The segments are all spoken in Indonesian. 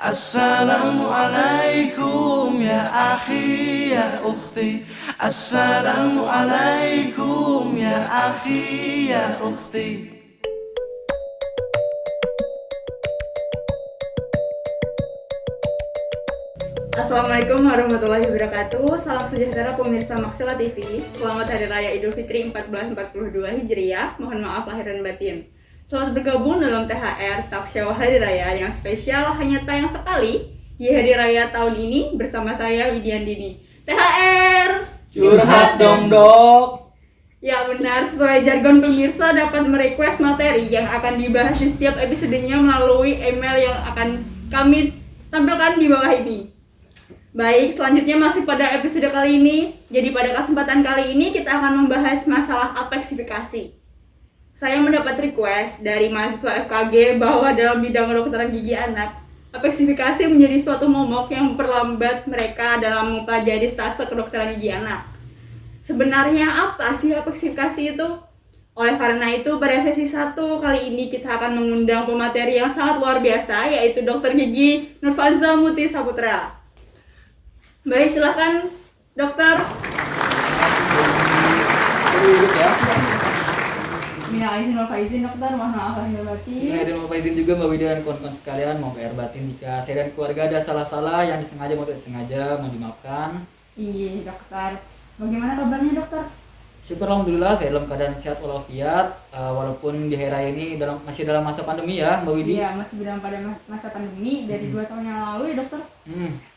Assalamualaikum ya akhi ya ukhti. Assalamualaikum ya akhi ya ukhti. Assalamualaikum warahmatullahi wabarakatuh. Salam sejahtera pemirsa Maksela TV. Selamat Hari Raya Idul Fitri 1442 Hijriah. Mohon maaf lahir dan batin. Selamat bergabung dalam THR Talk Show Hari Raya yang spesial hanya tayang sekali di Hari Raya tahun ini bersama saya Widiandini. THR Curhat dong dok. Ya benar, sesuai jargon pemirsa dapat merequest materi yang akan dibahas di setiap episodenya melalui email yang akan kami tampilkan di bawah ini. Baik, selanjutnya masih pada episode kali ini. Jadi pada kesempatan kali ini kita akan membahas masalah apeksifikasi. Saya mendapat request dari mahasiswa FKG bahwa dalam bidang kedokteran gigi anak, apeksifikasi menjadi suatu momok yang memperlambat mereka dalam mempelajari stase kedokteran gigi anak. Sebenarnya apa sih apeksifikasi itu? Oleh karena itu, pada sesi 1 kali ini kita akan mengundang pemateri yang sangat luar biasa, yaitu Dr. Gigi Nurfanza Muti Saputra. Baik, silakan dokter. Minal izin wal faizin dokter, mohon maaf lahir batin. Dan mau izin juga Mbak Wida dan kawan-kawan sekalian, mau PR batin jika saya dan keluarga ada salah-salah yang disengaja mau tidak disengaja, mau dimaafkan. Iya dokter. Bagaimana kabarnya dokter? Syukur alhamdulillah saya dalam keadaan sehat walafiat, walaupun di hari raya ini masih dalam masa pandemi ya Mbak Widi. Iya, masih dalam pada masa pandemi dari 2 tahun yang lalu ya dokter.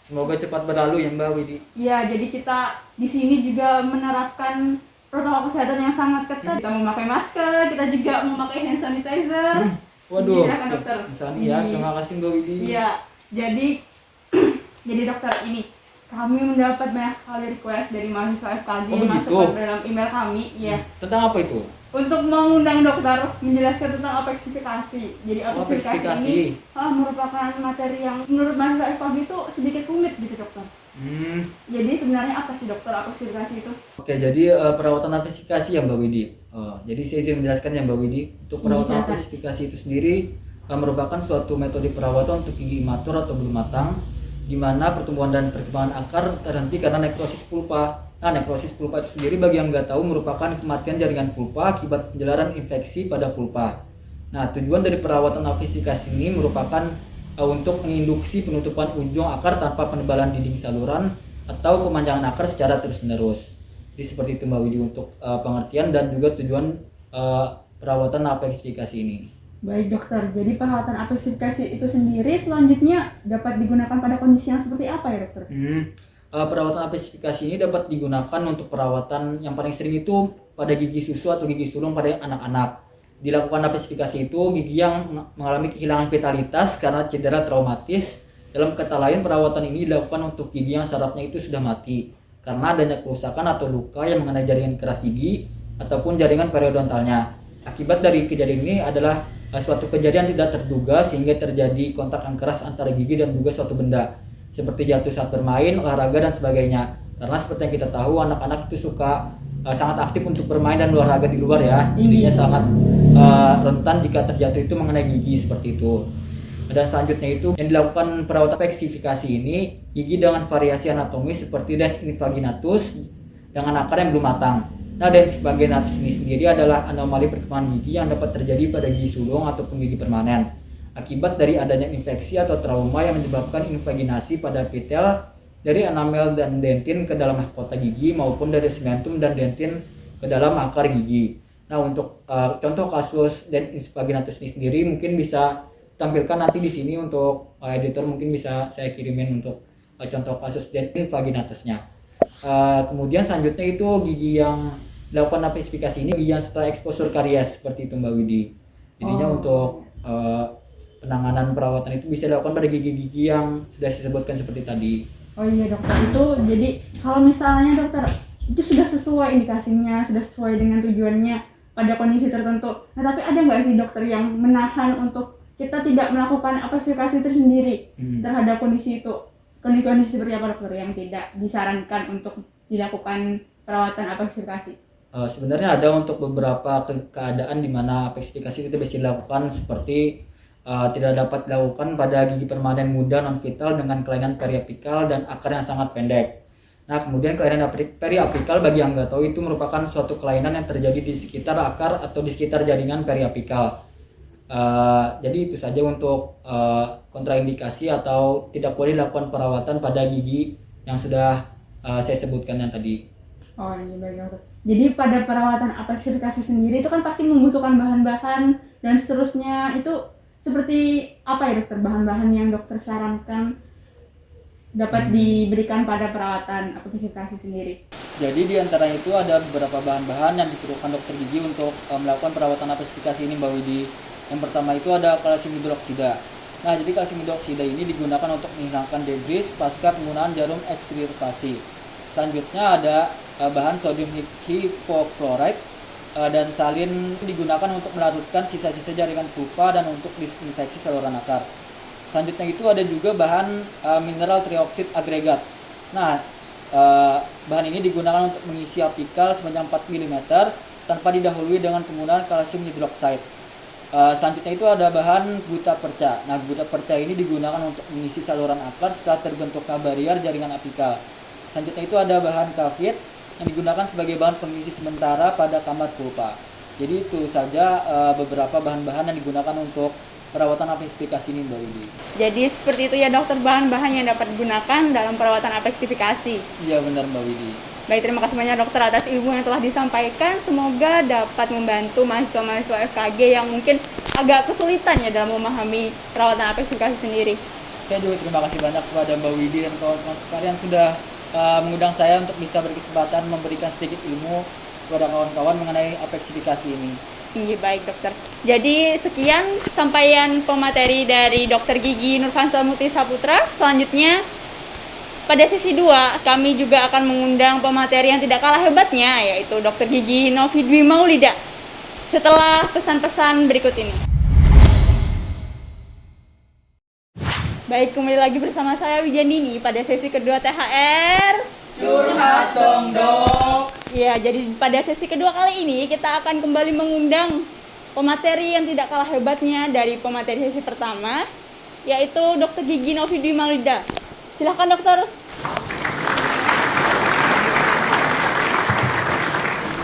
Semoga cepat berlalu ya Mbak Widi. Iya, jadi kita di sini juga menerapkan protokol kesehatan yang sangat ketat. Kita memakai masker, kita juga memakai hand sanitizer. Waduh, Silakan dokter. misalnya ya, terima kasih Mbak Widi. Iya, jadi dokter ini kami mendapat banyak sekali request dari mahasiswa FKG Oh, yang begitu? masuk ke dalam email kami, ya, Tentang apa itu? untuk mengundang dokter menjelaskan tentang apeksifikasi. Jadi apeksifikasi apeksifikasi. ini merupakan materi yang menurut mahasiswa FKG itu sedikit rumit gitu dokter. Jadi sebenarnya apa sih dokter apeksifikasi itu? Oke, jadi perawatan apeksifikasi ya Mbak Widi. Jadi saya izin menjelaskan ya Mbak Widi. Untuk perawatan Silakan. apeksifikasi itu sendiri merupakan suatu metode perawatan untuk gigi imatur atau belum matang, di mana pertumbuhan dan perkembangan akar terhenti karena nekrosis pulpa. Nah, nekrosis pulpa itu sendiri bagi yang nggak tahu merupakan kematian jaringan pulpa akibat penjelaran infeksi pada pulpa. Nah, tujuan dari perawatan apeksifikasi ini merupakan untuk menginduksi penutupan ujung akar tanpa penebalan dinding saluran atau pemanjangan akar secara terus-menerus. Jadi seperti itu Mbak Widi untuk pengertian dan juga tujuan perawatan apeksifikasi ini. Baik dokter, jadi perawatan apeksifikasi itu sendiri selanjutnya dapat digunakan pada kondisi yang seperti apa ya dokter? Perawatan apeksifikasi ini dapat digunakan untuk perawatan yang paling sering itu pada gigi susu atau gigi sulung pada anak-anak. Dilakukan apeksifikasi itu gigi yang mengalami kehilangan vitalitas karena cedera traumatis. Dalam kata lain, perawatan ini dilakukan untuk gigi yang sarafnya itu sudah mati karena adanya kerusakan atau luka yang mengenai jaringan keras gigi ataupun jaringan periodontalnya. Akibat dari kejadian ini adalah suatu kejadian tidak terduga sehingga terjadi kontak yang keras antara gigi dan juga suatu benda seperti jatuh saat bermain, olahraga dan sebagainya. Karena seperti yang kita tahu anak-anak itu suka sangat aktif untuk bermain dan olahraga di luar ya. Jadinya sangat rentan jika terjatuh itu mengenai gigi seperti itu. Dan selanjutnya itu yang dilakukan perawatan apeksifikasi ini gigi dengan variasi anatomis seperti dens invaginatus dengan akar yang belum matang. Nah, dens invaginatus ini sendiri adalah anomali perkembangan gigi yang dapat terjadi pada gigi sulung ataupun gigi permanen akibat dari adanya infeksi atau trauma yang menyebabkan invaginasi pada epitel dari enamel dan dentin ke dalam mahkota gigi maupun dari sementum dan dentin ke dalam akar gigi. Nah, untuk contoh kasus dens invaginatus ini sendiri mungkin bisa tampilkan nanti di sini untuk editor, mungkin bisa saya kirimin untuk contoh kasus dens invaginatusnya. Kemudian selanjutnya itu gigi yang dilakukan apeksifikasi ini gigi yang setelah eksposur karies seperti itu Mbak Widi. Jadinya untuk penanganan perawatan itu bisa dilakukan pada gigi-gigi yang sudah disebutkan seperti tadi. Oh iya dokter, itu jadi kalau misalnya dokter itu sudah sesuai indikasinya, sudah sesuai dengan tujuannya pada kondisi tertentu. Nah, tapi ada nggak sih dokter yang menahan untuk kita tidak melakukan apeksifikasi tersendiri terhadap kondisi itu? Kondisi seperti apa dokter yang tidak disarankan untuk dilakukan perawatan apeksifikasi? Sebenarnya ada untuk beberapa keadaan di mana apeksifikasi itu bisa dilakukan seperti tidak dapat dilakukan pada gigi permanen muda non vital dengan kelainan periapikal dan akar yang sangat pendek. Nah, kemudian kelainan periapikal bagi yang nggak tahu itu merupakan suatu kelainan yang terjadi di sekitar akar atau di sekitar jaringan periapikal. Jadi itu saja untuk kontraindikasi atau tidak boleh dilakukan perawatan pada gigi yang sudah saya sebutkan yang tadi. Oh iya, baik dokter. Jadi pada perawatan apeksifikasi sendiri itu kan pasti membutuhkan bahan-bahan dan seterusnya. Itu seperti apa ya dokter, bahan-bahan yang dokter sarankan dapat diberikan pada perawatan apeksifikasi sendiri? Jadi di antaranya itu ada beberapa bahan-bahan yang diperlukan dokter gigi untuk melakukan perawatan apeksifikasi ini, Mbak Widi. Yang pertama itu ada kalsium hidroksida. Nah, jadi kalsium hidroksida ini digunakan untuk menghilangkan debris pasca penggunaan jarum ekstrirkasi. Selanjutnya ada bahan sodium hipochlorite dan salin digunakan untuk melarutkan sisa-sisa jaringan pulpa dan untuk disinfeksi saluran akar. Selanjutnya itu ada juga bahan mineral trioksid agregat. Nah, bahan ini digunakan untuk mengisi apikal sepanjang 4 mm tanpa didahului dengan penggunaan kalsium hidroksida. Selanjutnya itu ada bahan gutaperca. Nah, gutaperca ini digunakan untuk mengisi saluran akar setelah terbentuknya barrier jaringan apikal. Selanjutnya itu ada bahan kafit yang digunakan sebagai bahan pengisi sementara pada kamar pulpa. Jadi itu saja beberapa bahan-bahan yang digunakan untuk perawatan apeksifikasi ini, Mbak Widi. Jadi seperti itu ya dokter, bahan-bahan yang dapat digunakan dalam perawatan apeksifikasi. Iya benar, Mbak Widi. Baik, terima kasih banyak dokter atas ilmu yang telah disampaikan. Semoga dapat membantu mahasiswa-mahasiswa FKG yang mungkin agak kesulitan ya dalam memahami perawatan apeksifikasi sendiri. Saya juga terima kasih banyak kepada Mbak Widi dan kawan-kawan sekalian sudah mengundang saya untuk bisa berkesempatan memberikan sedikit ilmu kepada kawan-kawan mengenai apeksifikasi ini. Iya, baik dokter. Jadi sekian sampaian pemateri dari Dokter Gigi Nurfansa Mukti Saputra. Selanjutnya pada sesi 2 kami juga akan mengundang pemateri yang tidak kalah hebatnya, yaitu Dokter Gigi Novi Dwi Maulida. Setelah pesan-pesan berikut ini. Baik, kembali lagi bersama saya Wijandini pada sesi kedua THR Curhat dong dok. Ya, jadi pada sesi kedua kali ini kita akan kembali mengundang pemateri yang tidak kalah hebatnya dari pemateri sesi pertama, yaitu Dokter Gigi Novi Dwi Maulida. Silahkan dokter.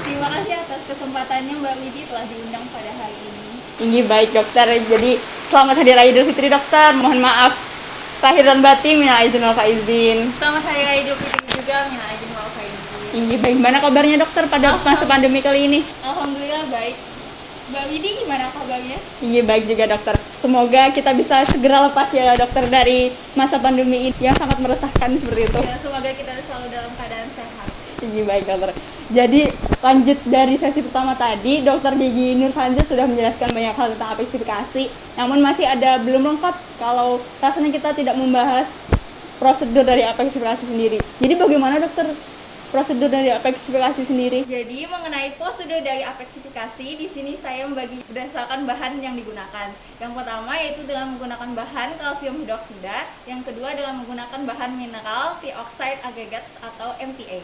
Terima kasih atas kesempatannya Mbak Widi telah diundang pada hari ini. Tinggi, baik dokter. Jadi selamat Hari Raya Idul Fitri dokter. Mohon maaf lahir dan batin, minal aizin wal faizin. Selamat Hari Raya Idul Fitri juga, minal aizin wal faizin. Tinggi, baik. Gimana kabarnya dokter pada masa pandemi kali ini? Alhamdulillah baik. Mbak Widi gimana kabarnya? Iya, baik juga dokter. Semoga kita bisa segera lepas ya dokter dari masa pandemi ini yang sangat meresahkan seperti itu. Ya, semoga kita selalu dalam keadaan sehat. Iya, baik dokter. Jadi lanjut dari sesi pertama tadi, Dokter Gigi Nurfansa sudah menjelaskan banyak hal tentang apeksifikasi. Namun masih ada belum lengkap kalau rasanya kita tidak membahas prosedur dari apeksifikasi sendiri. Jadi bagaimana dokter prosedur dari apeksifikasi sendiri? Jadi mengenai prosedur dari apeksifikasi, di sini saya membagi berdasarkan bahan yang digunakan. Yang pertama yaitu dengan menggunakan bahan kalsium hidroksida, yang kedua dengan menggunakan bahan mineral trioxide aggregates atau MTA.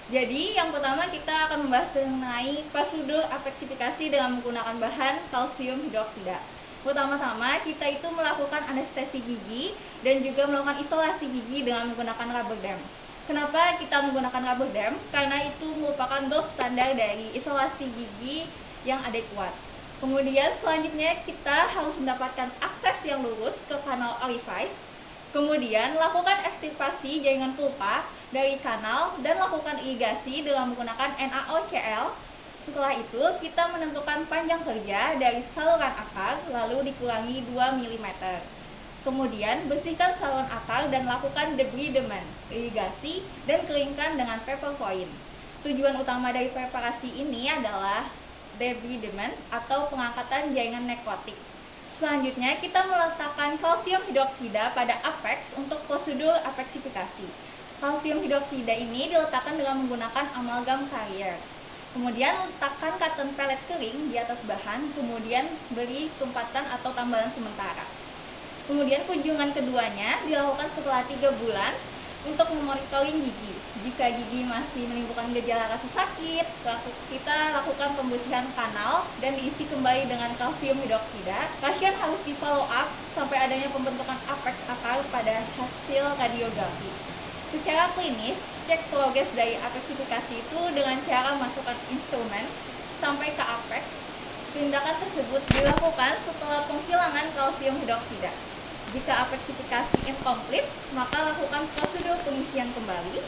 Jadi yang pertama kita akan membahas mengenai prosedur apeksifikasi dengan menggunakan bahan kalsium hidroksida. Pertama-tama kita itu melakukan anestesi gigi dan juga melakukan isolasi gigi dengan menggunakan rubber dam. Kenapa kita menggunakan rubber dam? Karena itu merupakan gold standar dari isolasi gigi yang adekuat. Kemudian selanjutnya kita harus mendapatkan akses yang lurus ke kanal orifice. Kemudian lakukan ekstirpasi jaringan pulpa dari kanal dan lakukan irigasi dengan menggunakan NaOCl. Setelah itu kita menentukan panjang kerja dari saluran akar lalu dikurangi 2 mm. Kemudian bersihkan saluran akar dan lakukan debridement, irigasi dan keringkan dengan paper foil. Tujuan utama dari preparasi ini adalah debridement atau pengangkatan jaringan nekrotik. Selanjutnya kita meletakkan kalsium hidroksida pada apex untuk prosedur apeksifikasi. Kalsium hidroksida ini diletakkan dengan menggunakan amalgam carrier. Kemudian letakkan cotton pellet kering di atas bahan, kemudian beri tumpatan atau tambalan sementara. Kemudian kunjungan keduanya dilakukan setelah 3 bulan Untuk memonitoring gigi, jika gigi masih menimbulkan gejala rasa sakit, kita lakukan pembersihan kanal dan diisi kembali dengan kalsium hidroksida. Pasien harus di follow up sampai adanya pembentukan apex akar pada hasil radiografi. Secara klinis, cek progres dari apeksifikasi itu dengan cara masukkan instrumen sampai ke apex. Tindakan tersebut dilakukan setelah penghilangan kalsium hidroksida. Jika apeksifikasi incomplete, maka lakukan prosedur pengisian kembali.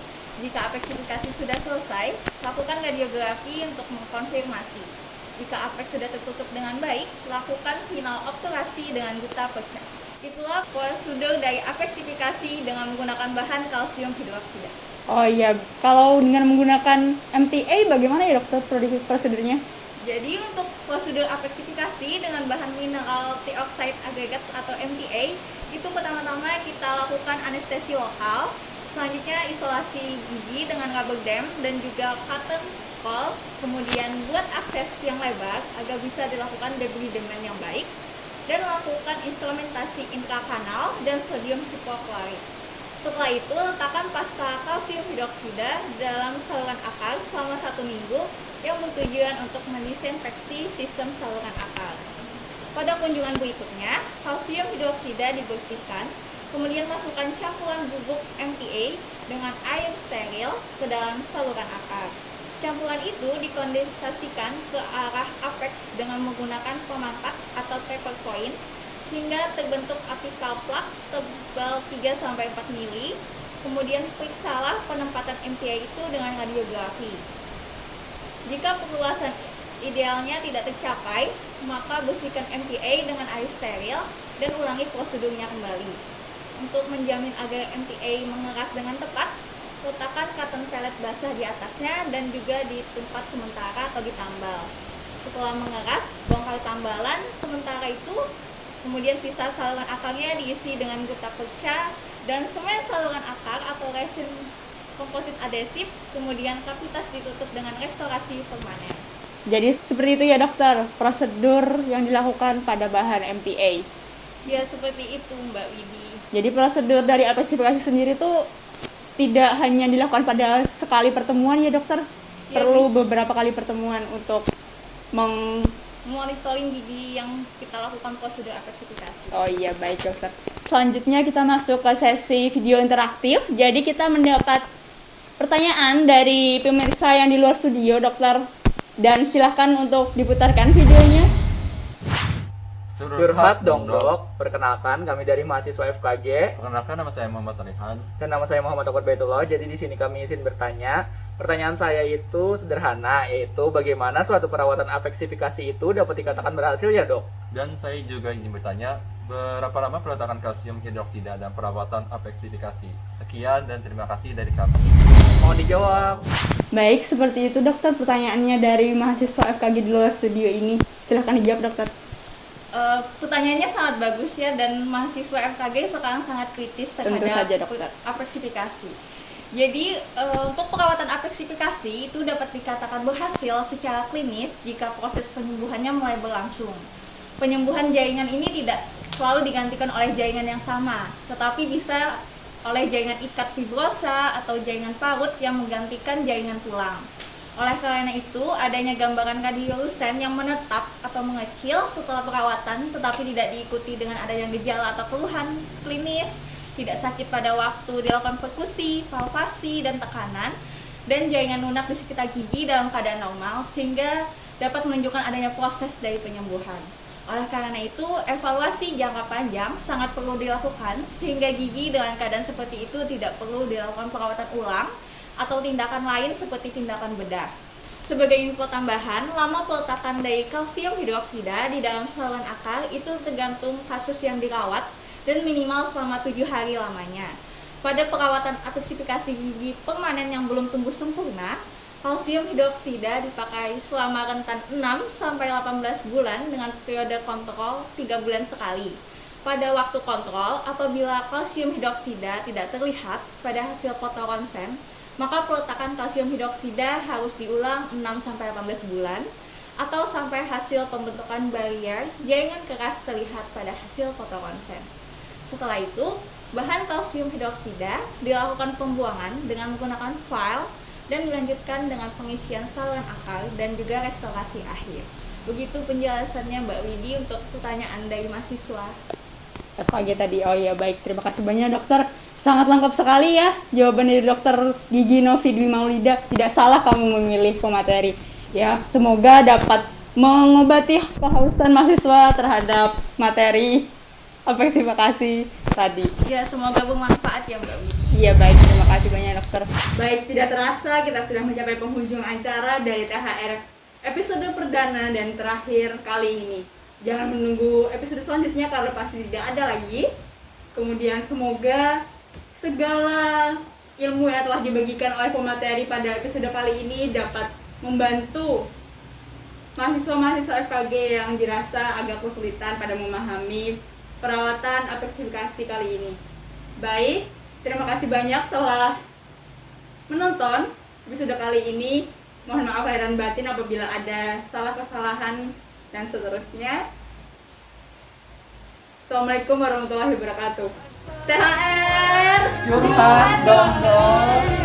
Jika apeksifikasi sudah selesai, lakukan radiografi untuk mengkonfirmasi. Jika apeks sudah tertutup dengan baik, lakukan final obturasi dengan duta pecah. Itulah prosedur dari apeksifikasi dengan menggunakan bahan kalsium hidroksida. Oh iya, kalau dengan menggunakan MTA bagaimana ya dokter prosedurnya? Jadi untuk prosedur apeksifikasi dengan bahan mineral trioxide aggregates atau MTA, itu pertama-tama kita lakukan anestesi lokal, selanjutnya isolasi gigi dengan rubber dam dan juga cotton ball, kemudian buat akses yang lebar agar bisa dilakukan debridement yang baik, dan lakukan instrumentasi intrakanal dan sodium hipoklorit. Setelah itu, letakkan pasta kalsium hidroksida dalam saluran akar selama 1 minggu yang bertujuan untuk mendisinfeksi sistem saluran akar. Pada kunjungan berikutnya, kalsium hidroksida dibersihkan, kemudian masukkan campuran bubuk MTA dengan air steril ke dalam saluran akar. Campuran itu dikondensasikan ke arah apex dengan menggunakan pemangkat atau taper point sehingga terbentuk apical plugs tebal 3-4 mili. Kemudian periksalah penempatan MTA itu dengan radiografi. Jika perluasan idealnya tidak tercapai, maka bersihkan MTA dengan air steril dan ulangi prosedurnya kembali. Untuk menjamin agar MTA mengeras dengan tepat, letakkan cotton pellet basah di atasnya dan juga di tempat sementara atau di tambal. Setelah mengeras, bongkar tambalan sementara itu, kemudian sisa saluran akarnya diisi dengan getah perca dan semen saluran akar atau resin komposit adesif, kemudian kavitas ditutup dengan restorasi permanen. Jadi seperti itu ya dokter, prosedur yang dilakukan pada bahan MTA. Ya seperti itu Mbak Widi. Jadi prosedur dari apeksifikasi sendiri tuh tidak hanya dilakukan pada sekali pertemuan ya dokter? Ya, perlu beberapa kali pertemuan untuk monitoring gigi yang kita lakukan prosedur apeksifikasi. Oh iya, baik dokter. Selanjutnya kita masuk ke sesi video interaktif. Jadi kita mendapat pertanyaan dari pemirsa yang di luar studio dokter. Dan silahkan untuk diputarkan videonya. Curhat dong dok, perkenalkan kami dari mahasiswa FKG. Perkenalkan, nama saya Muhammad Tarihan. Dan nama saya Muhammad Tauqir Baitullah. Jadi di sini kami izin bertanya. Pertanyaan saya itu sederhana, yaitu bagaimana suatu perawatan apeksifikasi itu dapat dikatakan berhasil ya dok? Dan saya juga ingin bertanya, berapa lama peletakan kalsium hidroksida dan perawatan apeksifikasi? Sekian dan terima kasih dari kami. Mohon dijawab. Baik, seperti itu dokter pertanyaannya dari mahasiswa FKG di luar studio ini. Silahkan dijawab dokter. Pertanyaannya sangat bagus ya, dan mahasiswa FKG sekarang sangat kritis Tentu saja, terhadap dokter. apeksifikasi. Jadi untuk perawatan apeksifikasi itu dapat dikatakan berhasil secara klinis jika proses penyembuhannya mulai berlangsung. Penyembuhan jaringan ini tidak selalu digantikan oleh jaringan yang sama, tetapi bisa oleh jaringan ikat fibrosa atau jaringan parut yang menggantikan jaringan tulang. Oleh karena itu, adanya gambaran radiolucent yang menetap atau mengecil setelah perawatan tetapi tidak diikuti dengan adanya gejala atau keluhan klinis, tidak sakit pada waktu dilakukan perkusi, palpasi, dan tekanan, dan jaringan lunak di sekitar gigi dalam keadaan normal sehingga dapat menunjukkan adanya proses dari penyembuhan. Oleh karena itu, evaluasi jangka panjang sangat perlu dilakukan sehingga gigi dengan keadaan seperti itu tidak perlu dilakukan perawatan ulang atau tindakan lain seperti tindakan bedah. Sebagai info tambahan, lama peletakan dari kalsium hidroksida di dalam saluran akar itu tergantung kasus yang dirawat dan minimal selama 7 hari lamanya. Pada perawatan apeksifikasi gigi permanen yang belum tumbuh sempurna, kalsium hidroksida dipakai selama rentan 6-18 bulan dengan periode kontrol 3 bulan sekali. Pada waktu kontrol, apabila kalsium hidroksida tidak terlihat pada hasil foto ronsen, maka peletakan kalsium hidroksida harus diulang 6-18 bulan atau sampai hasil pembentukan barrier jaringan keras terlihat pada hasil foto ronsen. Setelah itu, bahan kalsium hidroksida dilakukan pembuangan dengan menggunakan file dan dilanjutkan dengan pengisian saluran akal dan juga restorasi akhir. Begitu penjelasannya Mbak Widi untuk pertanyaan dari mahasiswa. FKG tadi. Oh iya, baik, terima kasih banyak dokter, sangat lengkap sekali ya jawaban dari dokter gigi Novi Dwi Maulida. Tidak salah kamu memilih pemateri ya, semoga dapat mengobati kehausan mahasiswa terhadap materi aplikasi tadi. Ya, semoga bermanfaat ya Mbak Widi. Iya, baik, terima kasih banyak dokter. Baik, tidak terasa kita sudah mencapai penghujung acara dari THR episode perdana dan terakhir kali ini. Jangan menunggu episode selanjutnya karena pasti tidak ada lagi. Kemudian semoga segala ilmu yang telah dibagikan oleh pemateri pada episode kali ini dapat membantu mahasiswa-mahasiswa FKG yang dirasa agak kesulitan pada memahami perawatan aplikasi kali ini. Baik, terima kasih banyak telah menonton episode kali ini. Mohon maaf lahir dan batin apabila ada salah kesalahan dan seterusnya. Assalamualaikum warahmatullahi wabarakatuh. THR Curhat dong dong.